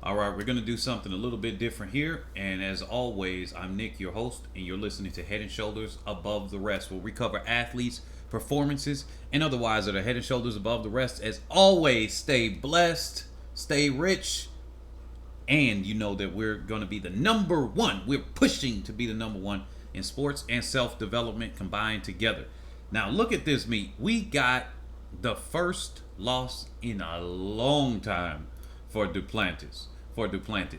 All right, we're going to do something a little bit different here. And as always, I'm Nick, your host, and you're listening to Head and Shoulders Above the Rest, where we cover athletes, performances, and otherwise that are head and shoulders above the rest. As always, stay blessed, stay rich, and you know that we're going to be the number one. We're pushing to be the number one in sports and self development combined together. Now, look at this meet. We got the first loss in a long time for Duplantis.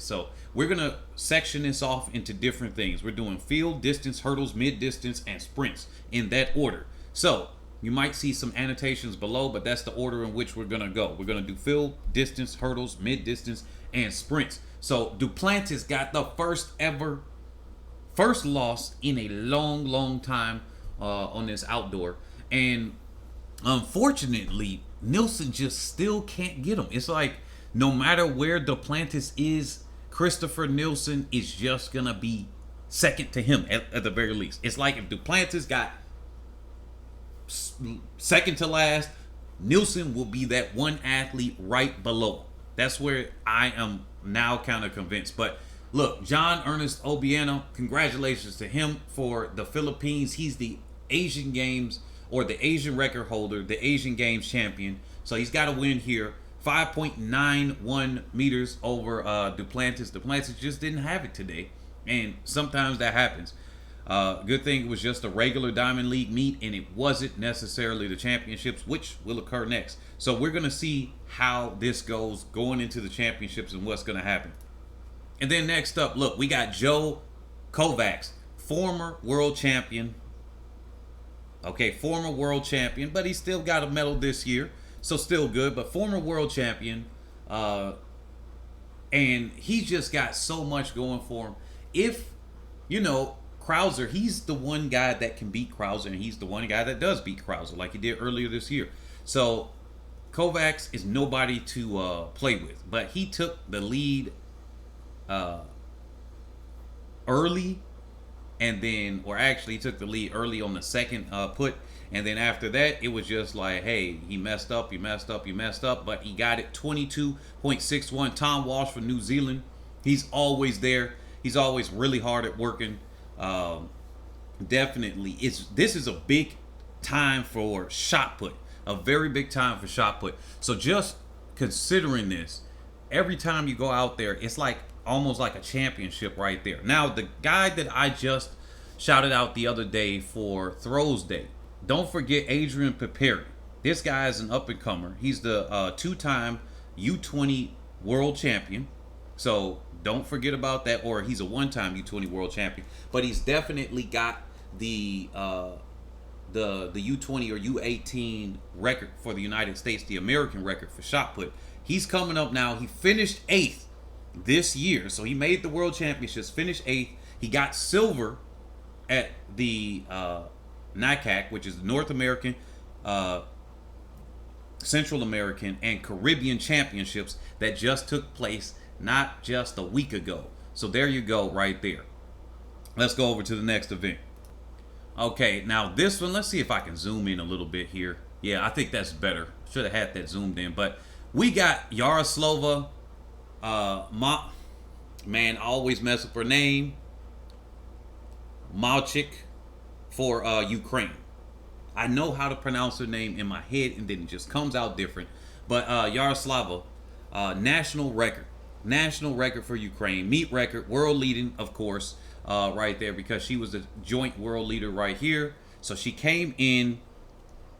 So we're gonna section this off into different things. We're doing field, distance, hurdles, mid distance, and sprints in that order. So you might see some annotations below, but that's the order in which we're gonna go. We're gonna do field, distance, hurdles, mid distance, and sprints. So Duplantis got the first loss in a long time on this outdoor, and unfortunately, Nilsson just still can't get him. It's like no matter where Duplantis is, Christopher Nilsson is just gonna be second to him at the very least. It's like if Duplantis got second to last, Nilsson will be that one athlete right below. That's where I am now kind of convinced. But look, John Ernest Obiano, congratulations to him for the Philippines. He's the Asian Games or the Asian record holder, the Asian Games champion. So he's got to win here. 5.91 meters over Duplantis. Duplantis just didn't have it today, and sometimes that happens. Good thing it was just a regular Diamond League meet, and it wasn't necessarily the championships, which will occur next. So we're going to see how this goes going into the championships and what's going to happen. And then next up, look, we got Joe Kovacs, former world champion. Okay, former world champion, but he still got a medal this year. So still good, but former world champion, and he just got so much going for him. If, Krauser, he's the one guy that can beat Krauser, and he's the one guy that does beat Krauser, like he did earlier this year. So Kovacs is nobody to play with, but he took the lead early, and then, or actually, he took the lead early on the second put. And then after that, it was just like, hey, he messed up, but he got it 22.61. Tom Walsh from New Zealand, he's always there. He's always really hard at working. Definitely, this is a big time for shot put, a very big time for shot put. So just considering this, every time you go out there, it's like almost like a championship right there. Now, the guy that I just shouted out the other day for Throws Day, don't forget Adrian Piperi. This guy is an up-and-comer. He's the two-time U20 world champion. So don't forget about that. Or he's a one-time U20 world champion. But he's definitely got the U20 or U18 record for the United States, the American record for shot put. He's coming up now. He finished 8th this year. So he made the world championships, finished 8th. He got silver at the NICAC, which is the North American, Central American, and Caribbean championships that just took place not just a week ago. So there you go right there. Let's go over to the next event. Okay, now this one, let's see if I can zoom in a little bit here. Yeah, I think that's better. Should have had that zoomed in. But we got Yaroslava, man, I always mess up her name, Malchik, for Ukraine. I know how to pronounce her name in my head, and then it just comes out different. But Yaroslava, national record for Ukraine, meet record, world leading, of course, right there, because she was the joint world leader right here. So she came in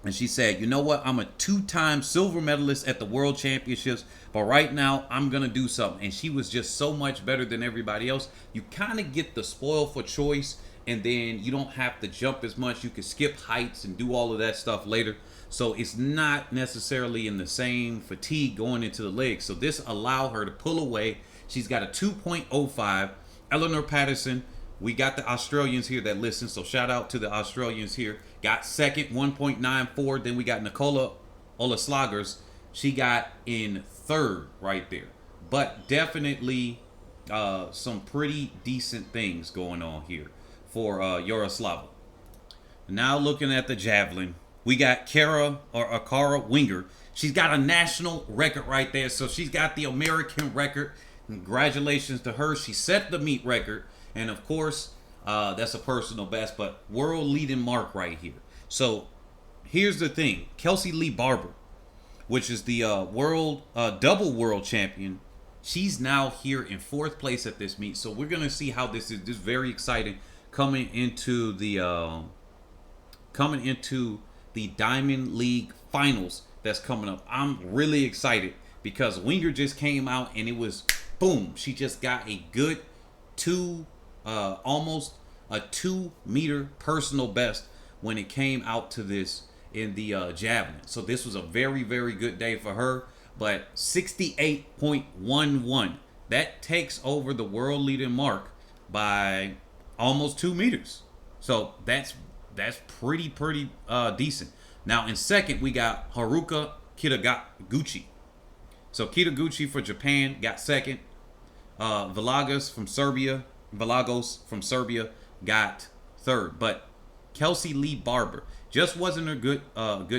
and she said, you know what, I'm a 2-time silver medalist at the world championships, but right now I'm gonna do something. And she was just so much better than everybody else. You kind of get the spoil for choice, and then you don't have to jump as much. You can skip heights and do all of that stuff later. So it's not necessarily in the same fatigue going into the legs. So this allowed her to pull away. She's got a 2.05. Eleanor Patterson, we got the Australians here that listen, so shout out to the Australians here. Got second, 1.94. Then we got Nicola Olaslagers. She got in third right there. But definitely some pretty decent things going on here for Yaroslava. Now looking at the javelin, we got Akara Winger. She's got a national record right there. So she's got the American record. Congratulations to her. She set the meet record. And of course, that's a personal best, but world leading mark right here. So here's the thing. Kelsey Lee Barber, which is the double world champion, she's now here in 4th place at this meet. So we're going to see how this is. This is very exciting coming into the Diamond League finals that's coming up. I'm really excited because Winger just came out and it was boom. She just got a good almost a 2-meter personal best when it came out to this in the javelin. So this was a very, very good day for her. But 68.11, that takes over the world leading mark by almost 2 meters. So that's pretty decent. Now in second we got Haruka Kitaguchi. So Kitaguchi for Japan got second. Vilagos from Serbia got third. But Kelsey Lee Barber just wasn't a good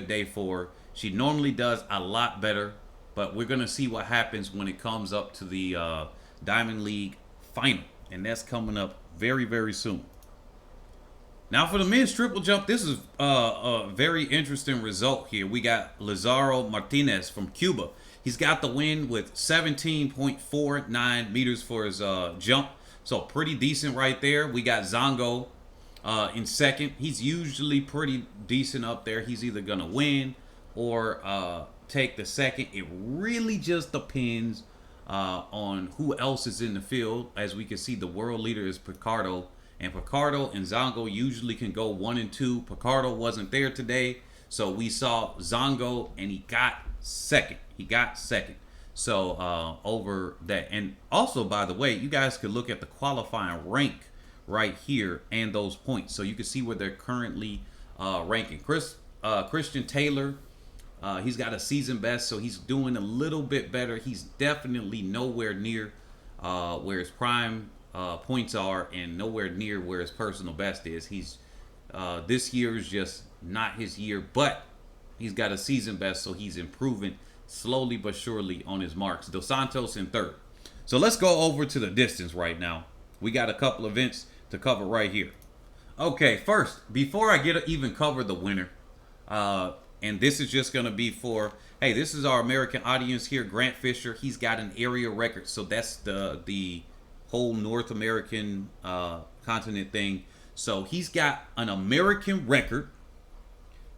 day for her. She normally does a lot better, but we're gonna see what happens when it comes up to the Diamond League final, and that's coming up very, very soon. Now for the men's triple jump, this is a very interesting result here. We got Lazaro Martinez from Cuba. He's got the win with 17.49 meters for his jump. So pretty decent right there. We got Zongo in second. He's usually pretty decent up there. He's either going to win or take the second. It really just depends on who else is in the field. As we can see, the world leader is Picardo. And Picardo and Zongo usually can go 1 and 2. Picardo wasn't there today, so we saw Zongo, and he got second. So over that. And also, by the way, you guys could look at the qualifying rank right here and those points, so you can see where they're currently ranking. Christian Taylor, he's got a season best, so he's doing a little bit better. He's definitely nowhere near where his prime points are, and nowhere near where his personal best is. He's this year is just not his year, but he's got a season best, so he's improving slowly but surely on his marks. Dos Santos in third. So let's go over to the distance right now. We got a couple events to cover right here. Okay, first, before I even cover the winner, and this is just going to be for, hey, this is our American audience here. Grant Fisher, he's got an area record, so that's the whole North American continent thing. So he's got an American record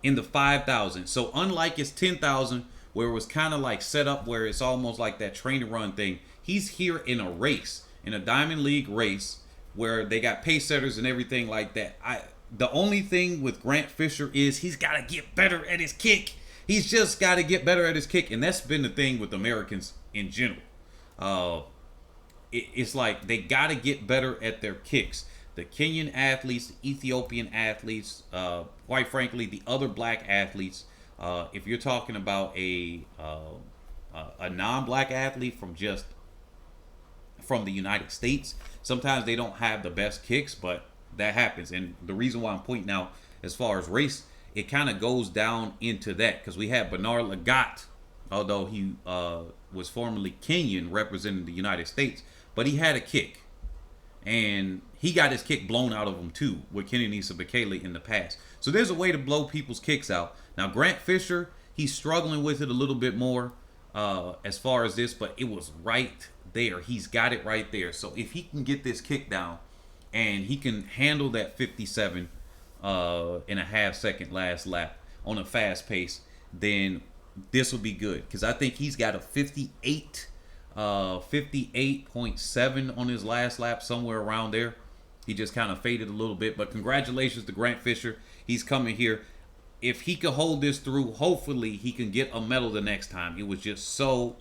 in the 5,000. So unlike his 10,000, where it was kind of like set up where it's almost like that train to run thing, he's here in a race, in a Diamond League race, where they got pace setters and everything like that. The only thing with Grant Fisher is he's got to get better at his kick. He's just got to get better at his kick, and that's been the thing with Americans in general. It's like they got to get better at their kicks. The Kenyan athletes, the Ethiopian athletes, quite frankly, the other black athletes. If you're talking about a non-black athlete from the United States, sometimes they don't have the best kicks, but that happens. And the reason why I'm pointing out as far as race, it kind of goes down into that, because we had Bernard Lagat, although he was formerly Kenyan representing the United States, but he had a kick, and he got his kick blown out of him too with Kenenisa Bekele in the past. So there's a way to blow people's kicks out. Now Grant Fisher, he's struggling with it a little bit more as far as this, but it was right there. He's got it right there. So if he can get this kick down and he can handle that 57 in a half second last lap on a fast pace, then this will be good, because I think he's got a 58.7 on his last lap, somewhere around there. He just kind of faded a little bit, but congratulations to Grant Fisher. He's coming here. If he could hold this through, hopefully he can get a medal the next time. It was just so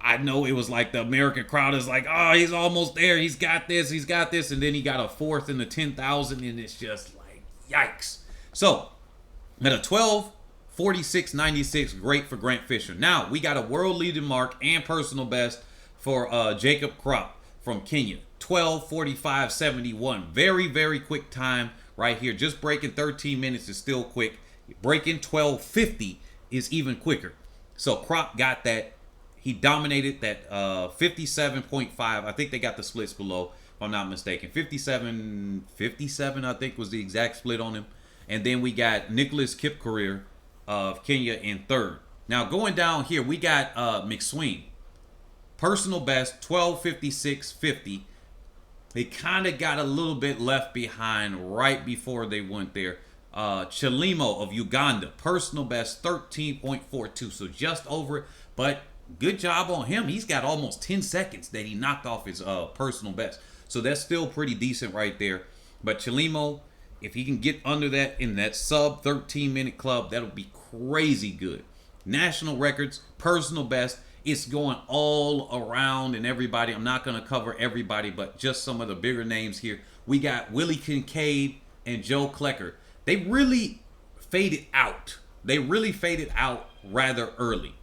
I know it was like the American crowd is like, oh, he's almost there, he's got this, and then he got a fourth in the 10,000, and it's just like, yikes. So at a 12:46.96, great for Grant Fisher. Now we got a world leading mark and personal best for Jacob Crop from Kenya, 12:45.71. Very, very quick time right here. Just breaking 13 minutes is still quick. Breaking 12:50 is even quicker. So Crop got that. he dominated that 57.5. I think they got the splits below, if I'm not mistaken. 57, I think was the exact split on him. And then we got Nicholas Kipkorir of Kenya in third. Now going down here, we got McSween. Personal best 12:56.50. They kind of got a little bit left behind right before they went there. Chelimo of Uganda, personal best 13.42, so just over it. But good job on him. He's got almost 10 seconds that he knocked off his personal best. So that's still pretty decent right there. But Chelimo, if he can get under that in that sub 13-minute club, that'll be crazy good. National records, personal best. It's going all around and everybody. I'm not going to cover everybody, but just some of the bigger names here. We got Willie Kincaid and Joe Klecker. They really faded out. They really faded out rather early.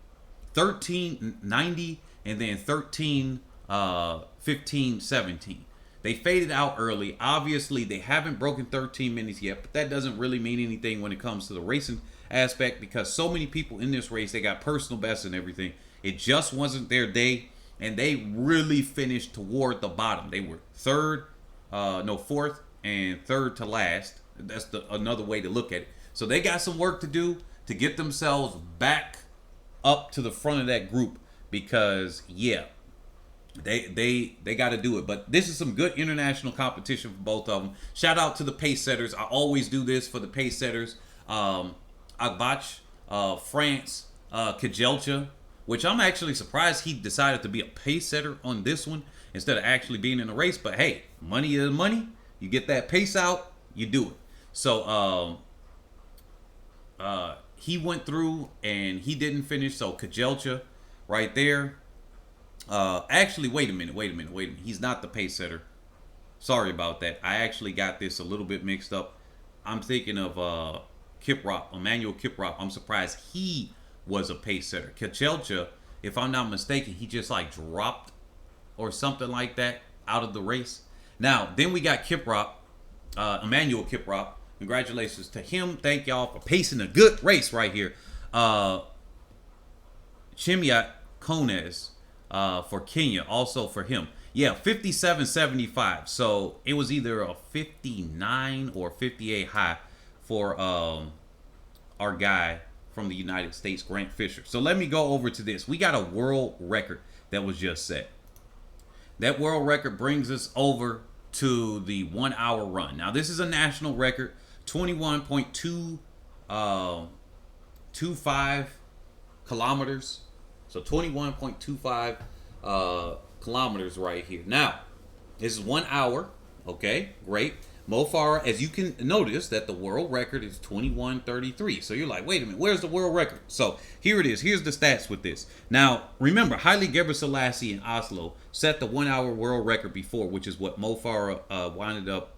13.90 and then 13.15.17. They faded out early. Obviously, they haven't broken 13 minutes yet, but that doesn't really mean anything when it comes to the racing aspect because so many people in this race, they got personal bests and everything. It just wasn't their day, and they really finished toward the bottom. They were fourth and third to last. That's another way to look at it. So they got some work to do to get themselves back up to the front of that group because, yeah, they got to do it. But this is some good international competition for both of them. Shout out to the pace setters. I always do this for the pace setters. Agbach, France, Kajelcha, which I'm actually surprised he decided to be a pace setter on this one instead of actually being in the race. But hey, money is money. You get that pace out, you do it. So he went through and he didn't finish. So Kajelcha right there. Actually, wait a minute. He's not the pace setter. Sorry about that. I actually got this a little bit mixed up. I'm thinking of Kiprop, Emmanuel Kiprop. I'm surprised he was a pace setter. Kajelcha, if I'm not mistaken, he just like dropped or something like that out of the race. Now, then we got Kiprop, Emmanuel Kiprop. Congratulations to him. Thank y'all for pacing a good race right here. Chimiat Kones for Kenya, also for him. Yeah, 57.75. So it was either a 59 or 58 high for our guy from the United States, Grant Fisher. So let me go over to this. We got a world record that was just set. That world record brings us over to the 1 hour run. Now this is a national record, 21.25 kilometers. So 21.25 kilometers right here. Now, this is 1 hour. Okay, great. Mo Farah, as you can notice that the world record is 21:33. So you're like, wait a minute, where's the world record? So here it is. Here's the stats with this. Now, remember, Haile Gebrselassie in Oslo set the 1 hour world record before, which is what Mo Farah wound up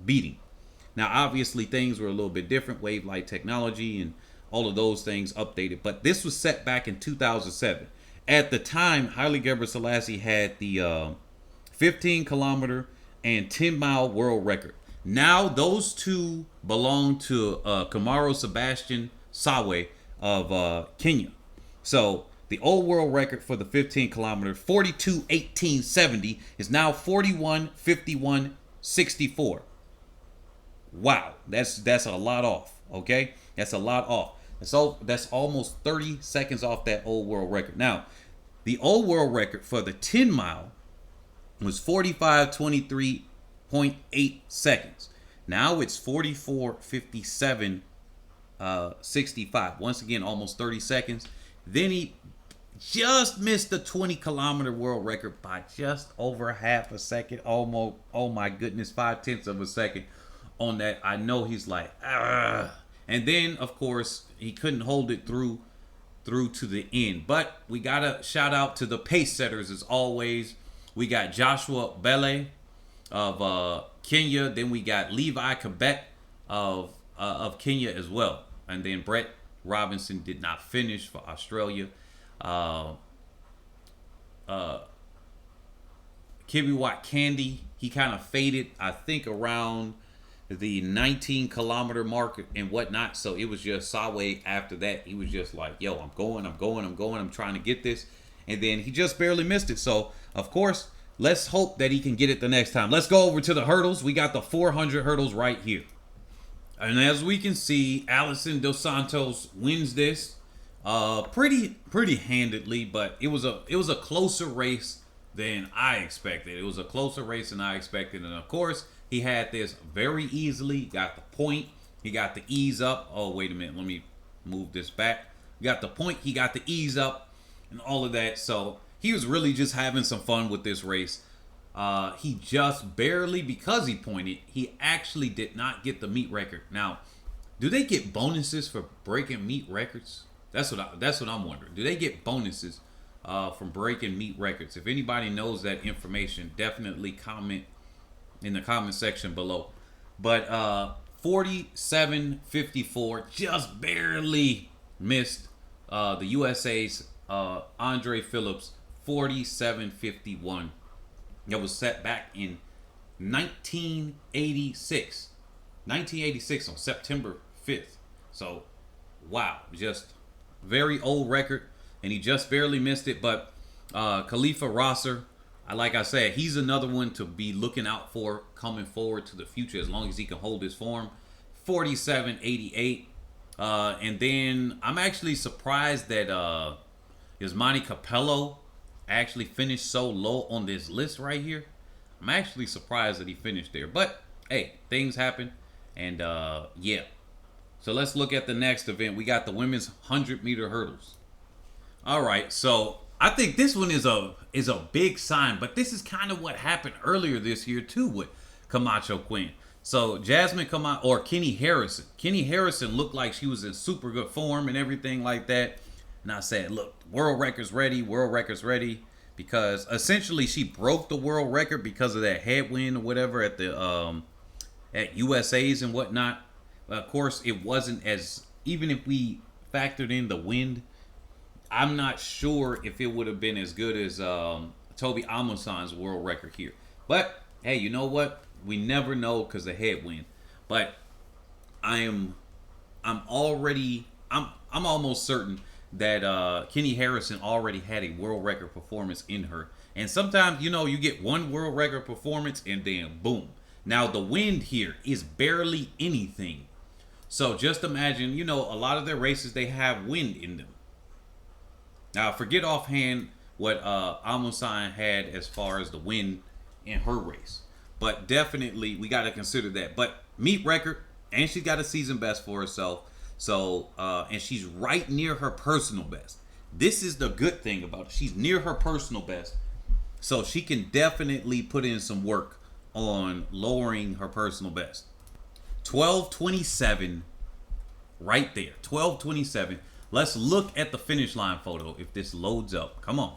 beating. Now, obviously, things were a little bit different. Wave light technology and all of those things updated. But this was set back in 2007. At the time, Haile Gebrselassie had the 15 kilometer and 10-mile world record. Now those two belong to Kamaro Sebastian Sawe of Kenya. So the old world record for the 15 kilometer, 42:18.70, is now 41:51.64. Wow, that's a lot off. Okay, that's a lot off. That's almost 30 seconds off that old world record. Now, the old world record for the 10 mile was 45:23.8 seconds. Now it's 44:57.65. Once again, almost 30 seconds. Then he just missed the 20 kilometer world record by just over half a second. Almost, oh my goodness, 0.5 of a second on that. I know he's like, ah. And then, of course, he couldn't hold it through to the end. But we got to shout out to the pace setters as always. We got Joshua Bele of Kenya. Then we got Levi Quebec of Kenya as well. And then Brett Robinson did not finish for Australia. Kibiwat Candy, he kind of faded, I think, around the 19-kilometer mark and whatnot. So it was just Sawe after that. He was just like, yo, I'm going. I'm trying to get this. And then he just barely missed it. So, of course, let's hope that he can get it the next time. Let's go over to the hurdles. We got the 400 hurdles right here. And as we can see, Alison Dos Santos wins this pretty handedly, but it was a closer race than I expected. It was a closer race than I expected. And, of course, he had this very easily. Got the point. He got the ease up. Oh, wait a minute. Let me move this back. He got the point. He got the ease up and all of that. So he was really just having some fun with this race. He just barely, because he pointed, he actually did not get the meet record. Now, do they get bonuses for breaking meet records? That's what I'm wondering. Do they get bonuses from breaking meet records? If anybody knows that information, definitely comment in the comment section below. But 47.54, just barely missed the USA's Andre Phillips 47.51. That was set back in 1986. 1986 on September 5th. So, wow, just very old record, and he just barely missed it. But Khalifa Rosser, like I said, he's another one to be looking out for coming forward to the future as long as he can hold his form. 47.88. And then I'm actually surprised that Yasmani Capello actually finished so low on this list right here. I'm actually surprised that he finished there. But, hey, things happen. And, yeah. So let's look at the next event. We got the women's 100-meter hurdles. All right, so I think this one is a big sign, but this is kind of what happened earlier this year too with Camacho Quinn. So Jasmine Camacho, or Kenny Harrison. Kenny Harrison looked like she was in super good form and everything like that. And I said, look, world record's ready, because essentially she broke the world record because of that headwind or whatever at the at USA's and whatnot. Of course, it wasn't as, even if we factored in the wind, I'm not sure if it would have been as good as Toby Amusan's world record here. But hey, you know what? We never know because of headwind. But I'm almost certain that Kenny Harrison already had a world record performance in her. And sometimes, you get one world record performance and then boom. Now the wind here is barely anything. So just imagine, a lot of their races, they have wind in them. Now, forget offhand what Amusan had as far as the wind in her race. But definitely, we got to consider that. But meet record, and she got a season best for herself. So, and she's right near her personal best. This is the good thing about it. She's near her personal best. So she can definitely put in some work on lowering her personal best. 12:27, right there. 12:27. Let's look at the finish line photo if this loads up. Come on.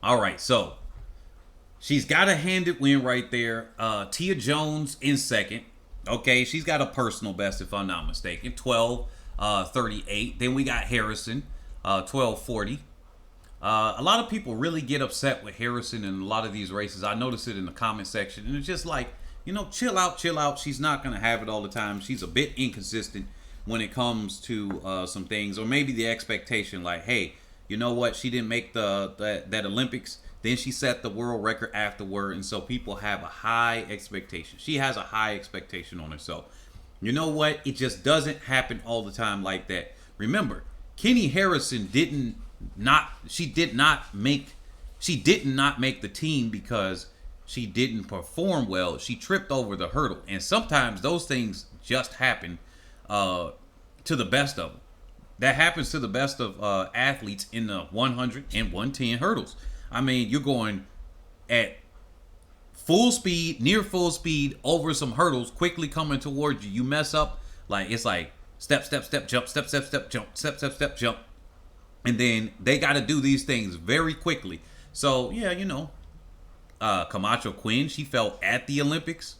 All right, so she's got a handed win right there. Tia Jones in second. Okay, she's got a personal best if I'm not mistaken. 12:38. Then we got Harrison, 12:40. A lot of people really get upset with Harrison in a lot of these races. I notice it in the comment section, and it's just like, chill out. She's not going to have it all the time. She's a bit inconsistent when it comes to some things, or maybe the expectation like, hey, you know what? She didn't make that Olympics. Then she set the world record afterward, and so people have a high expectation. She has a high expectation on herself. You know what? It just doesn't happen all the time like that. Remember, Kenny Harrison did not make the team because she didn't perform well. She tripped over the hurdle, and sometimes those things just happen to the best of them. That happens to the best of athletes in the 100 and 110 hurdles. I mean, you're going at full speed, near full speed, over some hurdles, quickly coming towards you. You mess up, it's like step, jump, step, jump, step, jump. And then they got to do these things very quickly. So, yeah, Camacho Quinn, she fell at the Olympics.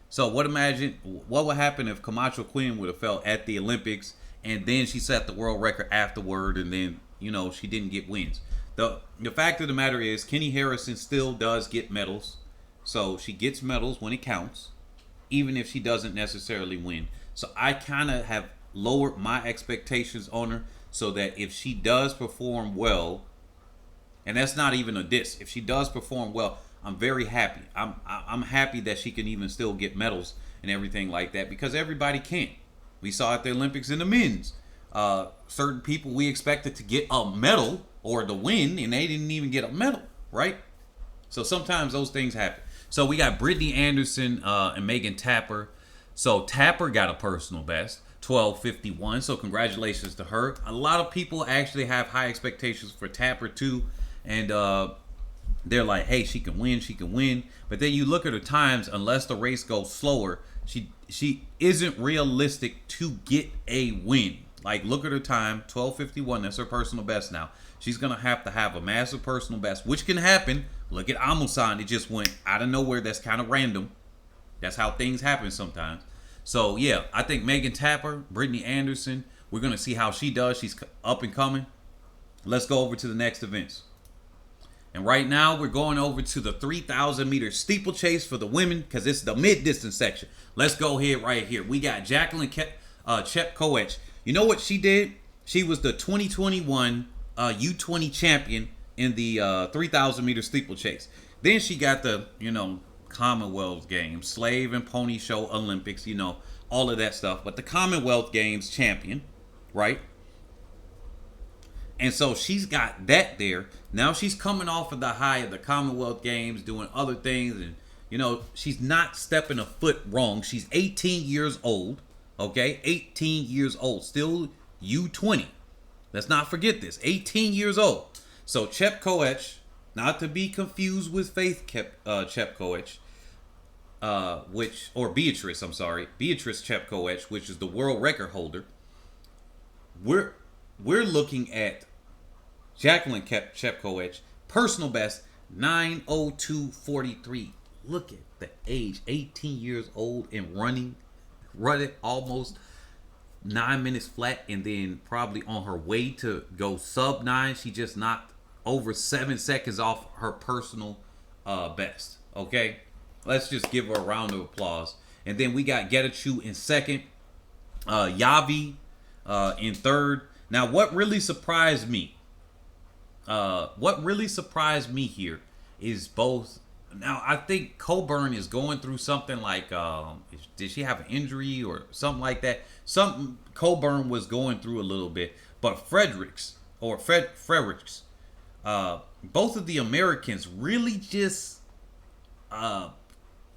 So what would happen if Camacho Quinn would have fell at the Olympics and then she set the world record afterward, and then, she didn't get wins. The fact of the matter is, Kenny Harrison still does get medals. So she gets medals when it counts. even if she doesn't necessarily win. So I kind of have lowered my expectations on her so that if she does perform well, and that's not even a diss, if she does perform well, I'm very happy. I'm happy that she can even still get medals and everything like that, because everybody can't. We saw at the Olympics in the men's, certain people we expected to get a medal or to win, and they didn't even get a medal, right? So sometimes those things happen. So we got Brittany Anderson and Megan Tapper. So Tapper got a personal best, 12:51. So congratulations to her. A lot of people actually have high expectations for Tapper too, and they're like, hey, she can win, she can win. But then you look at her times, unless the race goes slower, she isn't realistic to get a win. Like, look at her time, 12:51. That's her personal best now. She's going to have a massive personal best, which can happen. Look at Amusan. It just went out of nowhere. That's kind of random. That's how things happen sometimes. So, yeah, I think Megan Tapper, Brittany Anderson, we're going to see how she does. She's up and coming. Let's go over to the next events. And right now, we're going over to the 3,000-meter steeplechase for the women, because it's the mid-distance section. Let's go ahead right here. We got Jacqueline Chepkoech. You know what she did? She was the 2021 U20 champion in the 3,000-meter steeplechase. Then she got the, Commonwealth Games, Slave and Pony Show Olympics, all of that stuff. But the Commonwealth Games champion, right? And so she's got that there. Now she's coming off of the high of the Commonwealth Games, doing other things. And, she's not stepping a foot wrong. She's 18 years old. Okay? 18 years old. Still U20. Let's not forget this. 18 years old. So Chepkoech, not to be confused with Faith Chepkoech, Beatrice Chepkoech, which is the world record holder. We're looking at Jacqueline Chepkoech, personal best, 9:02:43. Look at the age, 18 years old and running almost 9 minutes flat, and then probably on her way to go sub 9. She just knocked over 7 seconds off her personal best. Okay, let's just give her a round of applause. And then we got Getachew in second, Yavi in third. Now, what really surprised me here is both. Now, I think Coburn is going through something like, did she have an injury or something like that? Something Coburn was going through a little bit. But Fredericks, both of the Americans really just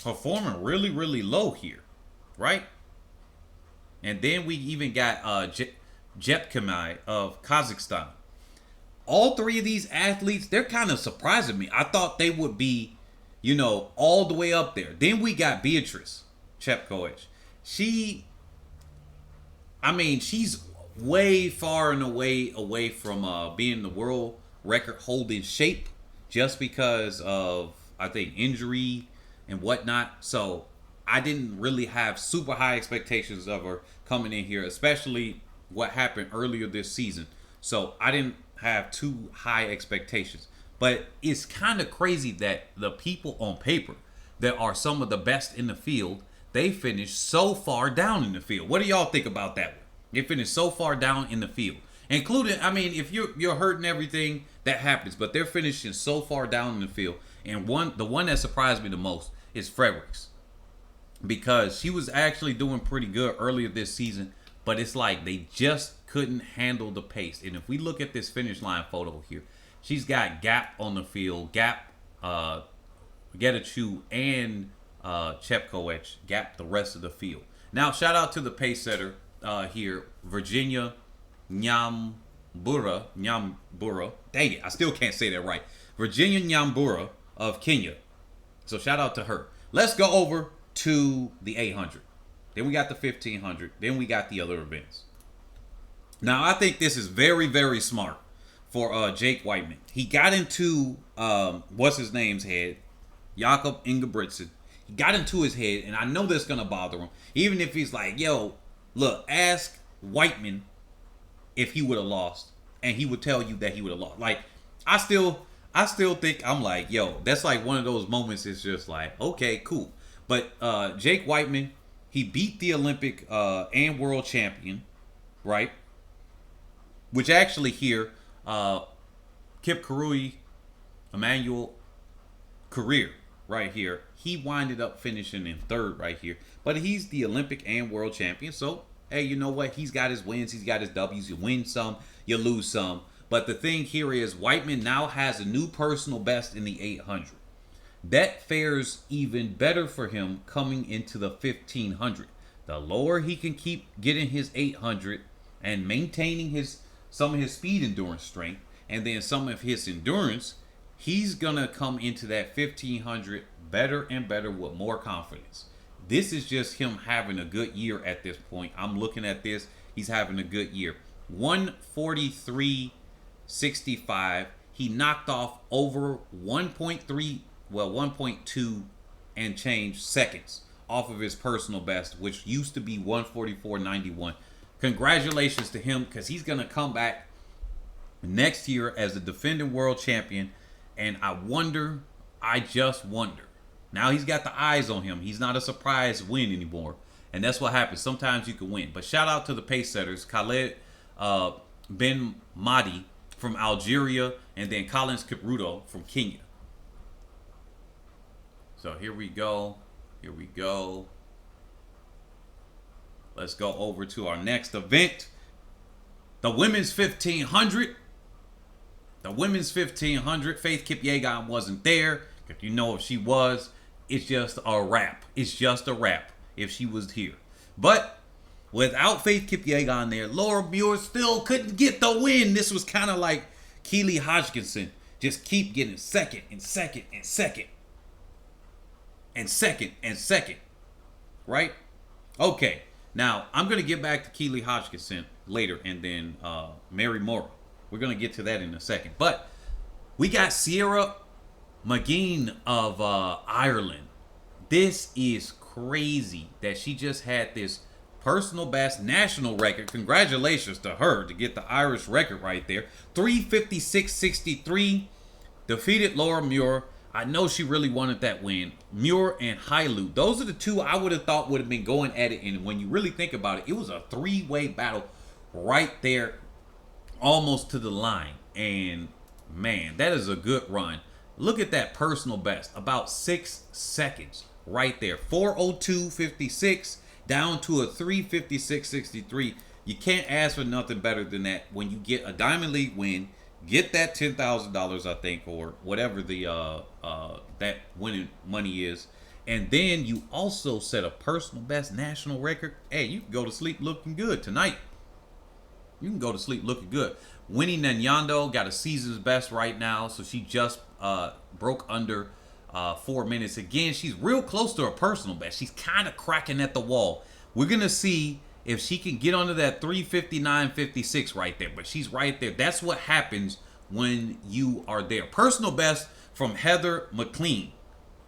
performing really, really low here, right? And then we even got Jepkemai of Kazakhstan. All three of these athletes, they're kind of surprising me. I thought they would be, all the way up there. Then we got Beatrice Chepkoech. She's way far and away from being the world record holding shape, just because of, I think, injury and whatnot. So I didn't really have super high expectations of her coming in here, especially what happened earlier this season. So I didn't have too high expectations. But it's kind of crazy that the people on paper that are some of the best in the field, they finished so far down in the field. What do y'all think about that one? They finished so far down in the field. Including, if you're hurting everything, that happens. But they're finishing so far down in the field. And the one that surprised me the most is Fredericks. Because she was actually doing pretty good earlier this season. But it's like they just couldn't handle the pace. And if we look at this finish line photo here, she's got Gap on the field. Gap, Getachew, and Chepkoech. Gap the rest of the field. Now, shout out to the pace setter here, Virginia Nyambura. Dang it, I still can't say that right. Virginia Nyambura of Kenya. So shout out to her. Let's go over to the 800. Then we got the 1500. Then we got the other events. Now, I think this is very, very smart for Jake Whiteman. He got into what's his name's head, Jakob Ingebrigtsen. He got into his head, and I know that's gonna bother him. Even if he's like, "Yo, look, ask Whiteman if he would have lost," and he would tell you that he would have lost. Like, I still think, I'm like, yo, that's like one of those moments. It's just like, okay, cool. But Jake Whiteman, he beat the Olympic and world champion, right? Which actually here, Kip Karui, Emmanuel Career, right here, he winded up finishing in third right here. But he's the Olympic and world champion. So, hey, you know what? He's got his wins. He's got his W's. You win some, you lose some. But the thing here is Whiteman now has a new personal best in the 800. That fares even better for him coming into the 1500. The lower he can keep getting his 800 and maintaining some of his speed endurance strength and then some of his endurance, he's going to come into that 1500 better and better with more confidence. This is just him having a good year at this point. I'm looking at this. He's having a good year. 143.65. He knocked off over 1.2 and change seconds off of his personal best, which used to be 144.91. Congratulations to him, because he's going to come back next year as the defending world champion. And I just wonder. Now he's got the eyes on him. He's not a surprise win anymore. And that's what happens. Sometimes you can win. But shout out to the pace setters. Khaled Ben Mahdi from Algeria. And then Collins Kipruto from Kenya. So here we go. Here we go. Let's go over to our next event. The women's 1500. The women's 1500. Faith Kipyegon wasn't there. If you know if she was, it's just a wrap. It's just a wrap if she was here. But without Faith Kipyegon there, Laura Muir still couldn't get the win. This was kind of like Keely Hodgkinson. Just keep getting second and second and second. And second and second. Right? Okay. Now, I'm going to get back to Keely Hodgkinson later and then Mary Mora. We're going to get to that in a second. But we got Sierra McGinn of Ireland. This is crazy that she just had this personal best national record. Congratulations to her to get the Irish record right there. 356.63. Defeated Laura Muir. I know she really wanted that win. Muir and Hailu. Those are the two I would have thought would have been going at it. And when you really think about it, it was a three-way battle right there, almost to the line. And man, that is a good run. Look at that personal best. About 6 seconds right there. 4:02.56 down to a 3:56.63. You can't ask for nothing better than that when you get a Diamond League win. Get that $10,000, I think, or whatever the that winning money is, and then you also set a personal best national record. Hey, you can go to sleep looking good tonight. You can go to sleep looking good. Winnie Nyando got a season's best right now, so she just broke under 4 minutes again. She's real close to her personal best. She's kind of cracking at the wall. We're gonna see if she can get under that 3:59.56 right there. But she's right there. That's what happens when you are there. Personal best from Heather McLean.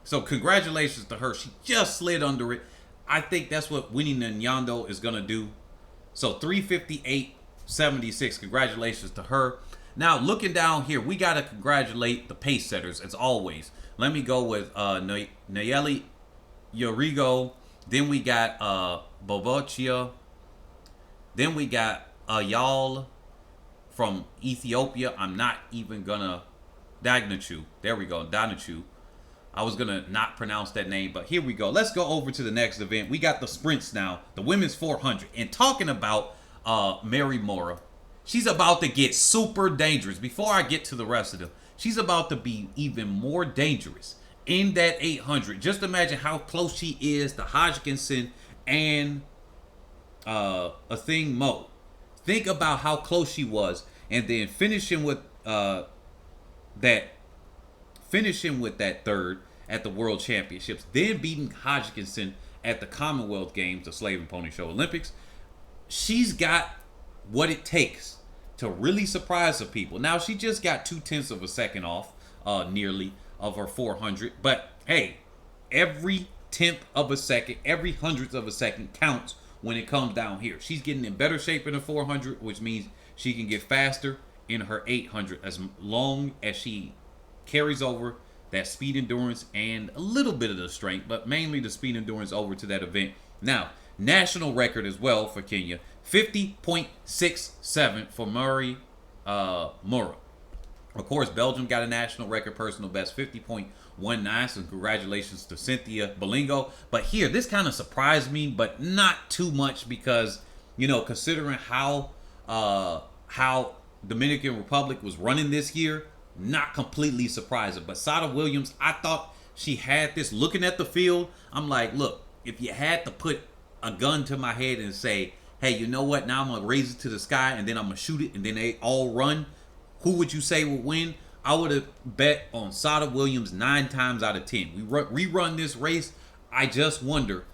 So congratulations to her. She just slid under it. I think that's what Winnie Nyando is going to do. So 3:58.76. Congratulations to her. Now looking down here, we got to congratulate the pace setters as always. Let me go with Nayeli Yorigo. Then we got Bobochia. Then we got Ayal from Ethiopia. I'm not even gonna Dagnachu. There we go, Danachu. I was gonna not pronounce that name, but here we go. Let's go over to the next event. We got the sprints now, the women's 400. And talking about Mary Mora, she's about to get super dangerous. Before I get to the rest of them, she's about to be even more dangerous in that 800. Just imagine how close she is to Hodgkinson and a thing Mo. Think about how close she was, and then finishing with that third at the World Championships, then beating Hodgkinson at the Commonwealth Games, the Slave and Pony Show Olympics. She's got what it takes to really surprise some people. Now she just got 0.2 of a second off, nearly, of her 400. But hey, every 10th of a second, every 100th of a second counts when it comes down here. She's getting in better shape in the 400, which means she can get faster in her 800 as long as she carries over that speed endurance and a little bit of the strength, but mainly the speed endurance over to that event. Now, national record as well for Kenya, 50.67 for Murray Mura. Of course, Belgium got a national record personal best, 50.19. So congratulations to Cynthia Bolingo. But here, this kind of surprised me, but not too much because, you know, considering how Dominican Republic was running this year, not completely surprising. But Sada Williams, I thought she had this. Looking at the field, I'm like, look, if you had to put a gun to my head and say, hey, you know what? Now I'm going to raise it to the sky and then I'm going to shoot it and then they all run. Who would you say would win? I would have bet on Sada Williams 9 times out of 10. We rerun this race. I just wonder,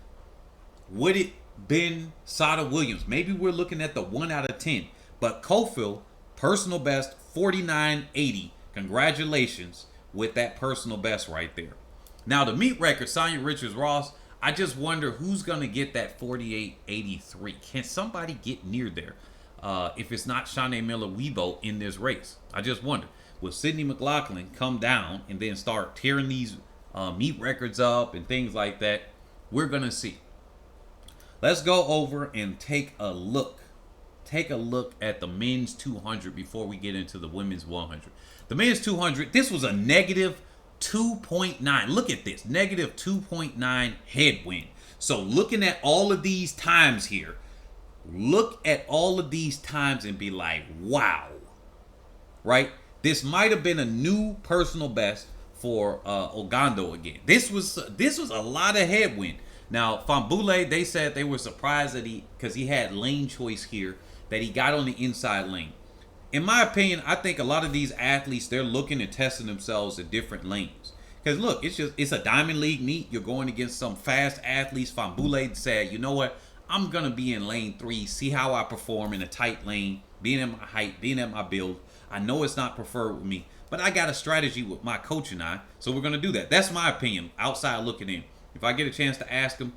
would it been Sada Williams? Maybe we're looking at the 1 out of 10. But Cofield, personal best, 49.80. Congratulations with that personal best right there. Now, the meet record, Sonia Richards-Ross, I just wonder who's going to get that 48.83. Can somebody get near there? If it's not Shanae Miller-Weibo in this race. I just wonder. Will Sydney McLaughlin come down and then start tearing these meet records up and things like that? We're going to see. Let's go over and take a look. Take a look at the men's 200 before we get into the women's 100. The men's 200, this was a negative 2.9. Look at this. Negative 2.9 headwind. So looking at all of these times here, look at all of these times and be like, wow. Right? This might have been a new personal best for Ogando again. This was a lot of headwind. Now, Fambule, they said they were surprised that because he had lane choice here, that he got on the inside lane. In my opinion, I think a lot of these athletes, they're looking and testing themselves in different lanes. Because look, it's a Diamond League meet. You're going against some fast athletes. Fambule said, you know what? I'm going to be in lane 3, see how I perform in a tight lane, being at my height, being at my build. I know it's not preferred with me, but I got a strategy with my coach and I, so we're going to do that. That's my opinion, outside looking in. If I get a chance to ask him,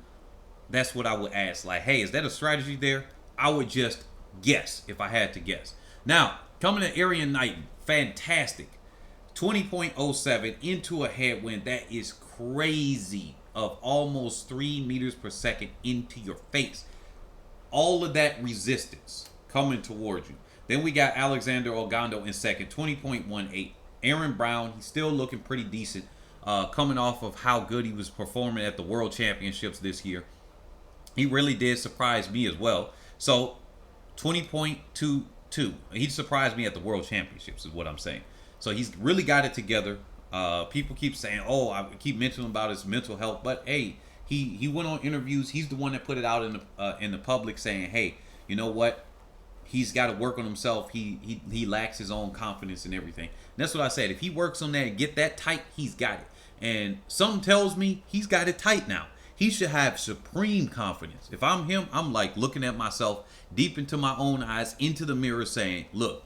that's what I would ask. Like, hey, is that a strategy there? I would just guess if I had to guess. Now, coming to Arian Knighton, fantastic. 20.07 into a headwind. That is crazy, of almost 3 meters per second into your face. All of that resistance coming towards you. Then we got Alexander Ogando in second, 20.18. Aaron Brown, he's still looking pretty decent, coming off of how good he was performing at the World Championships this year. He really did surprise me as well. So 20.22. He surprised me at the World Championships is what I'm saying. So he's really got it together. People keep saying, oh, I keep mentioning about his mental health, but hey, he went on interviews. He's the one that put it out in the public saying, hey, you know what? He's got to work on himself. He lacks his own confidence and everything. And that's what I said. If he works on that and get that tight, he's got it. And something tells me he's got it tight now. He should have supreme confidence. If I'm him, I'm like looking at myself deep into my own eyes, into the mirror saying, look,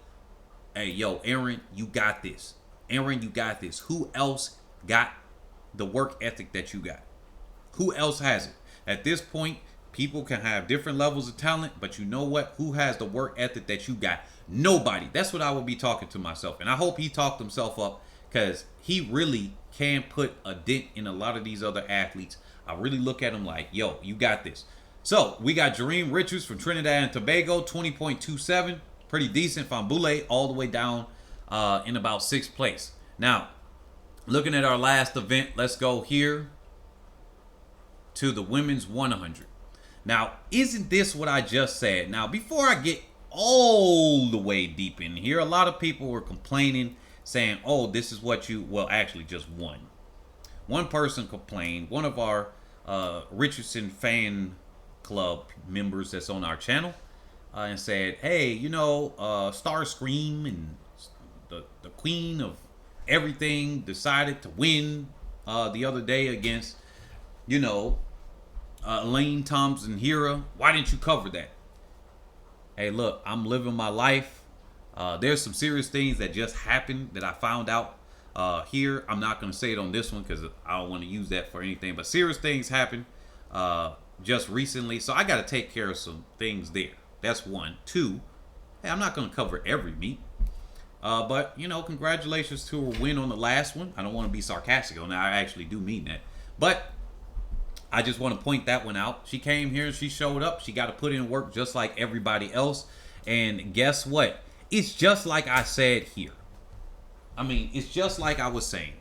hey, yo, Aaron, you got this. Aaron, you got this. Who else got the work ethic that you got? Who else has it? At this point, people can have different levels of talent, but you know what? Who has the work ethic that you got? Nobody. That's what I would be talking to myself. And I hope he talked himself up because he really can put a dent in a lot of these other athletes. I really look at him like, yo, you got this. So we got Jareem Richards from Trinidad and Tobago, 20.27. Pretty decent. Fambule all the way down in about 6th place. Now, looking at our last event, let's go here to the women's 100. Now, isn't this what I just said? Now, before I get all the way deep in here, a lot of people were complaining, saying, oh, this is what you, well, actually just one. One person complained, one of our Richardson fan club members that's on our channel, and said, hey, you know, Starscream and the queen of everything decided to win the other day against, you know, Elaine Thompson-Herah. Why didn't you cover that? Hey, look, I'm living my life. There's some serious things that just happened that I found out here. I'm not going to say it on this one because I don't want to use that for anything. But serious things happened just recently. So I got to take care of some things there. That's one. Two, hey, I'm not going to cover every meet. But, you know, congratulations to her win on the last one. I don't want to be sarcastic on that. I actually do mean that. But I just want to point that one out. She came here, she showed up. She got to put in work just like everybody else. And guess what? It's just like I said here. I mean, it's just like I was saying.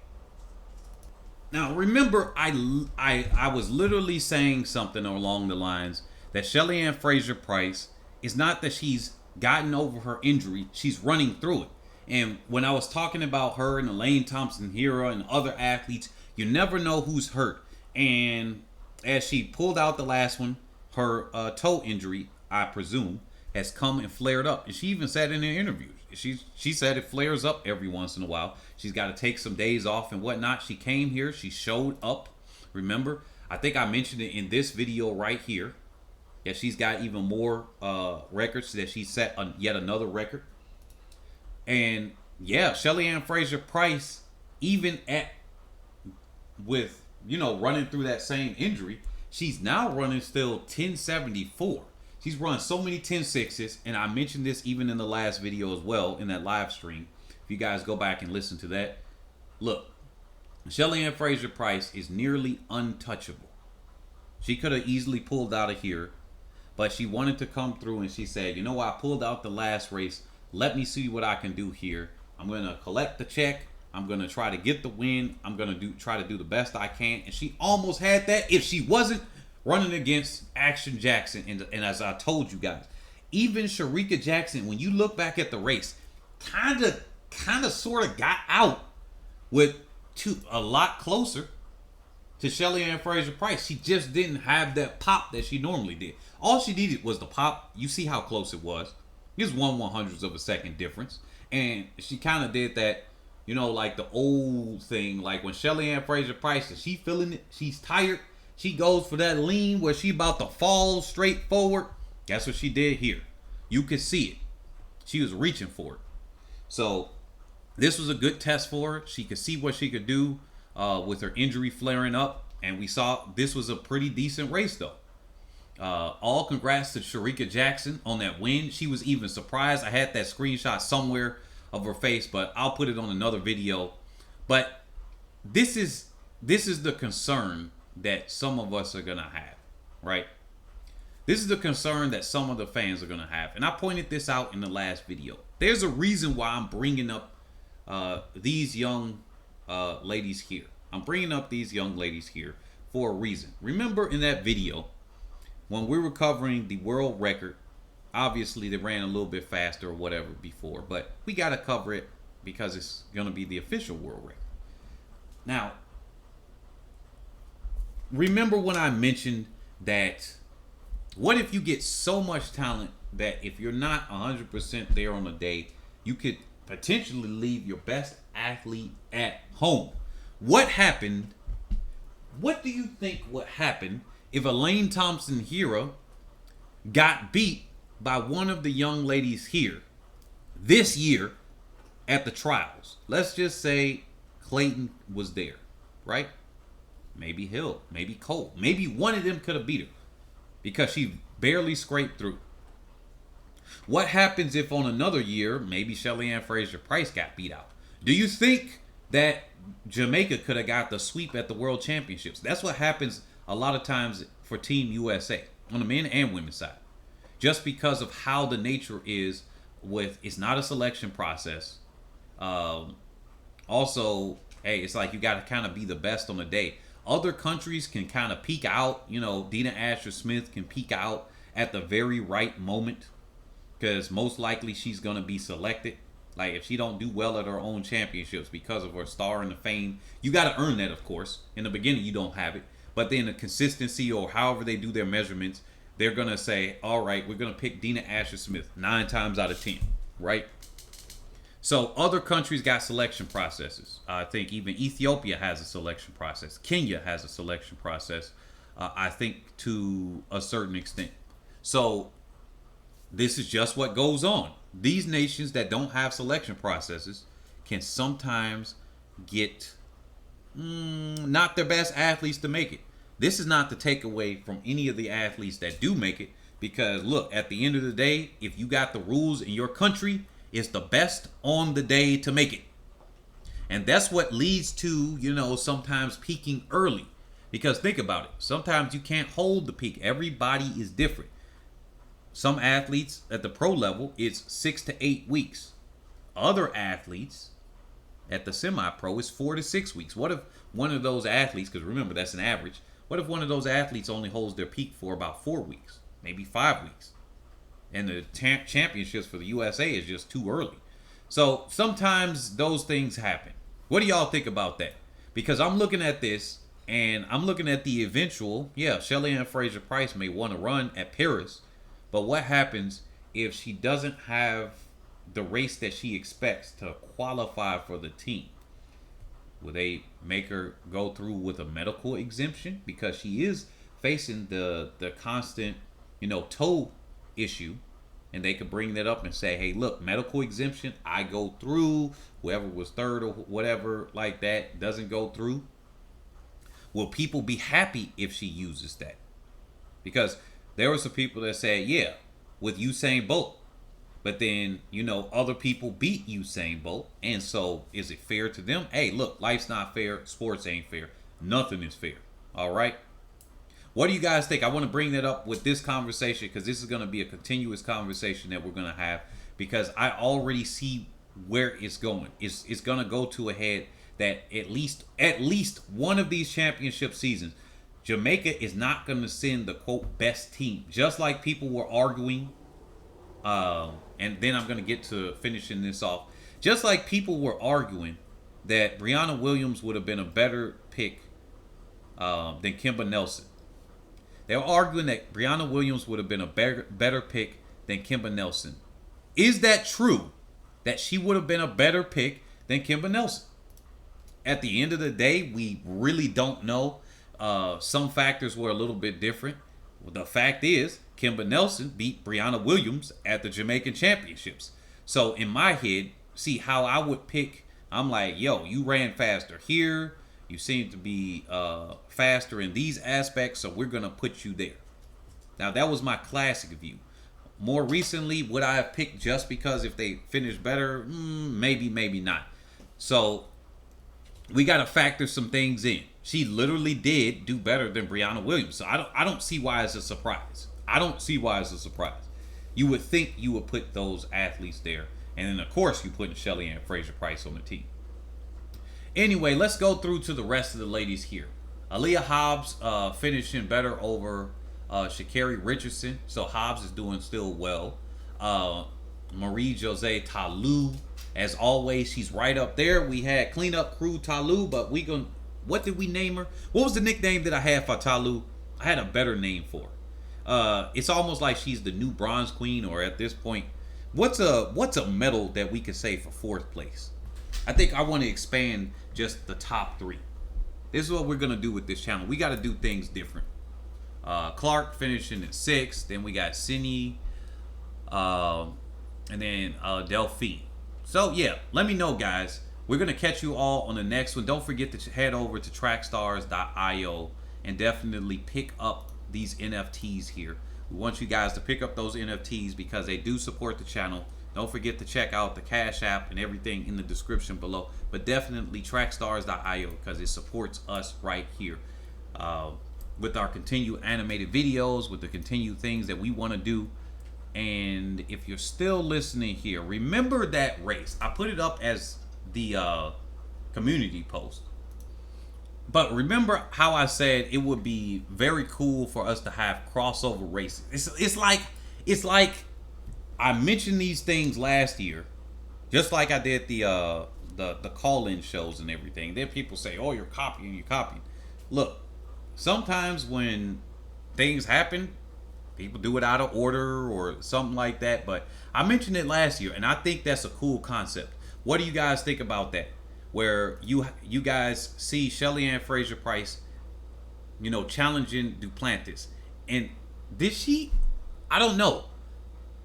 Now, remember, I was literally saying something along the lines that Shelly-Ann Fraser-Pryce is not that she's gotten over her injury. She's running through it. And when I was talking about her and Elaine Thompson-Herah and other athletes, you never know who's hurt. And as she pulled out the last one, her toe injury, I presume, has come and flared up. And she even said in an interview, she said it flares up every once in a while. She's got to take some days off and whatnot. She came here. She showed up. Remember, I think I mentioned it in this video right here. Yeah, she's got even more records that she set yet another record. And yeah, Shelly-Ann Fraser-Pryce, even with, you know, running through that same injury, she's now running still 1074. She's run so many 10.6s, and I mentioned this even in the last video as well, in that live stream. If you guys go back and listen to that, look, Shelly-Ann Fraser-Pryce is nearly untouchable. She could have easily pulled out of here, but she wanted to come through, and she said, you know what, I pulled out the last race. Let me see what I can do here. I'm going to collect the check. I'm going to try to get the win. I'm going to try to do the best I can. And she almost had that if she wasn't running against Action Jackson. And as I told you guys, even Shericka Jackson, when you look back at the race, kind of sort of got out with a lot closer to Shelly-Ann Fraser-Pryce. She just didn't have that pop that she normally did. All she needed was the pop. You see how close it was. It was 1/100th of a second difference. And she kind of did that, you know, like the old thing. Like when Shelly-Ann Fraser-Pryce, is she feeling it? She's tired. She goes for that lean where she about to fall straight forward. That's what she did here. You could see it. She was reaching for it. So this was a good test for her. She could see what she could do with her injury flaring up. And we saw this was a pretty decent race, though. All congrats to Shericka Jackson on that win. She was even surprised. I had that screenshot somewhere of her face, but I'll put it on another video. But this is the concern that some of us are gonna have, right? This is the concern that some of the fans are gonna have, and I pointed this out in the last video. There's a reason why I'm bringing up these young ladies here. I'm bringing up these young ladies here for a reason. Remember in that video when we were covering the world record, obviously they ran a little bit faster or whatever before, but we got to cover it because it's going to be the official world record. Now, remember when I mentioned that what if you get so much talent that if you're not 100% there on a day, you could potentially leave your best athlete at home? What happened? What do you think would happen if Elaine Thompson-Herah got beat by one of the young ladies here this year at the trials? Let's just say Clayton was there, right? Maybe Hill, maybe Cole, maybe one of them could have beat her because she barely scraped through. What happens if on another year, maybe Shelly-Ann Fraser-Pryce got beat out? Do you think that Jamaica could have got the sweep at the World Championships? That's what happens a lot of times for Team USA on the men and women's side. Just because of how the nature is with, it's not a selection process. Also, hey, it's like you got to kind of be the best on the day. Other countries can kind of peak out. You know, Dina Asher-Smith can peak out at the very right moment because most likely she's going to be selected. Like if she don't do well at her own championships because of her star and the fame, you got to earn that, of course. In the beginning, you don't have it. But then the consistency or however they do their measurements, they're going to say, all right, we're going to pick Dina Asher-Smith 9 times out of 10, right? So other countries got selection processes. I think even Ethiopia has a selection process. Kenya has a selection process, I think, to a certain extent. So this is just what goes on. These nations that don't have selection processes can sometimes get not their best athletes to make it. This is not to take away from any of the athletes that do make it, because look, at the end of the day, if you got the rules in your country is the best on the day to make it. And that's what leads to, sometimes peaking early. Because think about it. Sometimes you can't hold the peak. Everybody is different. Some athletes at the pro level, it's 6 to 8 weeks. Other athletes at the semi-pro is 4 to 6 weeks. What if one of those athletes, because remember that's an average, what if one of those athletes only holds their peak for about 4 weeks, maybe 5 weeks? And the championships for the USA is just too early. So sometimes those things happen. What do y'all think about that? Because I'm looking at this and I'm looking at the eventual, Shelly-Ann Fraser-Pryce may want to run at Paris, but what happens if she doesn't have the race that she expects to qualify for the team? Will they make her go through with a medical exemption? Because she is facing the constant, toe issue. And they could bring that up and say, hey, look, medical exemption, I go through. Whoever was third or whatever like that doesn't go through. Will people be happy if she uses that? Because there were some people that said, yeah, with Usain Bolt. But then, other people beat Usain Bolt. And so is it fair to them? Hey, look, life's not fair. Sports ain't fair. Nothing is fair. All right. What do you guys think? I want to bring that up with this conversation because this is going to be a continuous conversation that we're going to have, because I already see where it's going. It's going to go to a head that at least one of these championship seasons, Jamaica is not going to send the quote best team, just like people were arguing. And then I'm going to get to finishing this off. Just like people were arguing that Brianna Williams would have been a better pick than Kimber Nelson. They were arguing that Brianna Williams would have been a better pick than Kimber Nelson. Is that true? That she would have been a better pick than Kimber Nelson? At the end of the day, we really don't know. Some factors were a little bit different. The fact is, Kimber Nelson beat Brianna Williams at the Jamaican Championships. So in my head, see how I would pick. I'm like, yo, you ran faster here. You seem to be faster in these aspects, so we're going to put you there. Now, that was my classic view. More recently, would I have picked just because if they finished better? Maybe, maybe not. So, we got to factor some things in. She literally did do better than Brianna Williams. So, I don't see why it's a surprise. You would think you would put those athletes there. And then, of course, you put Shelly-Ann Fraser-Pryce on the team. Anyway, let's go through to the rest of the ladies here. Aaliyah Hobbs finishing better over Sha'Carri Richardson. So Hobbs is doing still well. Marie-Josée Ta-Lou, as always, she's right up there. We had cleanup crew Ta-Lou, but what did we name her? What was the nickname that I had for Ta-Lou? I had a better name for her. It's almost like she's the new bronze queen, or at this point, what's a medal that we could say for fourth place? I think I want to expand just the top three. This is what we're going to do with this channel. We got to do things different. Clark finishing at 6th. Then we got Cindy. And then Delphine. So, yeah. Let me know, guys. We're going to catch you all on the next one. Don't forget to head over to trackstars.io and definitely pick up these NFTs here. We want you guys to pick up those NFTs because they do support the channel. Don't forget to check out the Cash App and everything in the description below. But definitely trackstars.io because it supports us right here with our continued animated videos, with the continued things that we want to do. And if you're still listening here, remember that race. I put it up as the community post. But remember how I said it would be very cool for us to have crossover races. It's like I mentioned these things last year, just like I did the call-in shows and everything. Then people say, "Oh, you're copying." Look, sometimes when things happen, people do it out of order or something like that. But I mentioned it last year, and I think that's a cool concept. What do you guys think about that? Where you guys see Shelly-Ann Fraser-Pryce, challenging Duplantis, and did she? I don't know.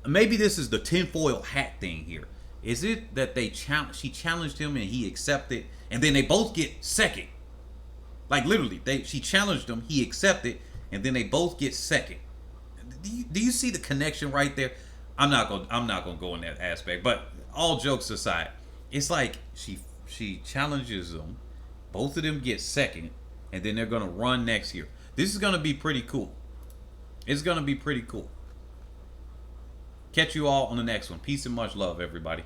Maybe this is the tinfoil hat thing here. Is it that she challenged him and he accepted, and then they both get second? Like literally, she challenged him, he accepted, and then they both get second. Do you see the connection right there? I'm not gonna go in that aspect, but all jokes aside, it's like she challenges them. Both of them get second, and then they're gonna run next year. This is gonna be pretty cool. It's gonna be pretty cool. Catch you all on the next one. Peace and much love, everybody.